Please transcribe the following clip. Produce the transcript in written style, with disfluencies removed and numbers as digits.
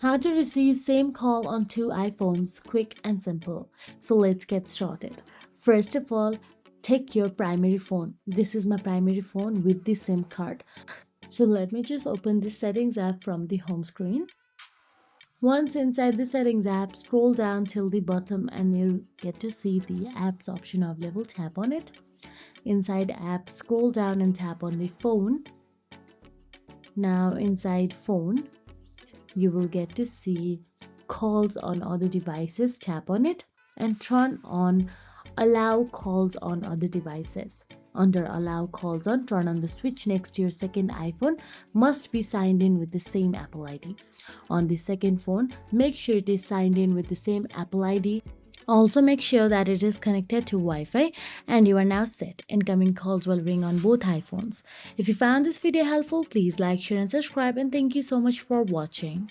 How to receive same call on two iPhones, quick and simple. So let's get started. First of all, take your primary phone. This is my primary phone with the SIM card. So let me just open the settings app from the home screen. Once inside the settings app, scroll down till the bottom and you'll get to see the apps option available. Tap on it. Inside app, scroll down and tap on the phone. Now inside phone, you will get to see calls on other devices. Tap on it and turn on allow calls on other devices. Under allow calls on, turn on the switch next to your second iPhone must be signed in with the same Apple ID. On the second phone, make sure it is signed in with the same Apple ID. Also make sure that it is connected to Wi-Fi and you are now set. Incoming calls will ring on both iPhones. If you found this video helpful, please like, share and subscribe, and thank you so much for watching.